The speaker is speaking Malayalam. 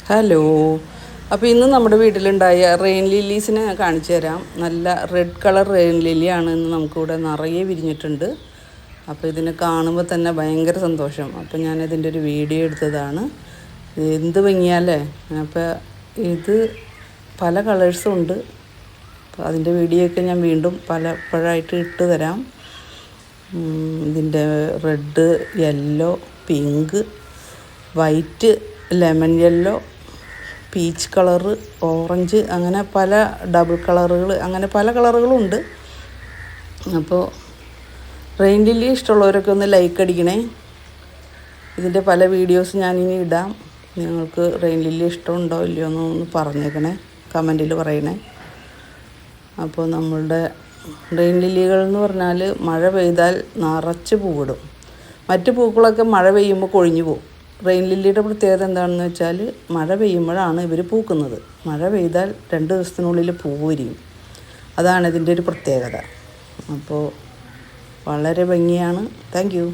ഹലോ. അപ്പോൾ ഇന്ന് നമ്മുടെ വീട്ടിലുണ്ടായ റെയിൻ ലില്ലീസിനെ കാണിച്ചു തരാം. നല്ല റെഡ് കളർ റെയിൻ ലില്ലിയാണ് ഇന്ന് നമുക്കിവിടെ നിറയെ വിരിഞ്ഞിട്ടുണ്ട്. അപ്പോൾ ഇതിനെ കാണുമ്പോൾ തന്നെ ഭയങ്കര സന്തോഷം. അപ്പോൾ ഞാനിതിൻ്റെ ഒരു വീഡിയോ എടുത്തതാണ്. എന്ത് ഭംഗിയല്ലേ. അപ്പോൾ ഇത് പല കളേഴ്സും ഉണ്ട്. അപ്പോൾ അതിൻ്റെ വീഡിയോ ഒക്കെ ഞാൻ വീണ്ടും പലപ്പോഴായിട്ട് ഇട്ട് തരാം. ഇതിൻ്റെ red, yellow, pink, white, lemon yellow, peach colour, orange, അങ്ങനെ പല ഡബിൾ കളറുകൾ, അങ്ങനെ പല കളറുകളും ഉണ്ട്. അപ്പോൾ റെയിൻ ലില്ലി ഇഷ്ടമുള്ളവരൊക്കെ ഒന്ന് ലൈക്ക് അടിക്കണേ. ഇതിൻ്റെ പല വീഡിയോസ് ഞാനിനി ഇടാം. നിങ്ങൾക്ക് റെയിൻ ലില്ലി ഇഷ്ടമുണ്ടോ ഇല്ലയോ എന്നൊന്ന് പറഞ്ഞേക്കണേ, കമൻറ്റിൽ പറയണേ. അപ്പോൾ നമ്മളുടെ റെയിൻ ലില്ലികൾ എന്ന് പറഞ്ഞാൽ മഴ പെയ്താൽ നിറച്ച് പൂവിടും. മറ്റ് പൂക്കളൊക്കെ മഴ പെയ്യുമ്പോൾ കൊഴിഞ്ഞു പോകും. റെയിൻ ലില്ലിയുടെ പ്രത്യേകത എന്താണെന്ന് വെച്ചാൽ മഴ പെയ്യുമ്പോഴാണ് ഇവർ പൂക്കുന്നത്. മഴ പെയ്താൽ 2 ദിവസത്തിനുള്ളിൽ പൂവ് വിരിയും. അതാണ് ഇതിൻ്റെ ഒരു പ്രത്യേകത. അപ്പോൾ വളരെ ഭംഗിയാണ്. Thank you.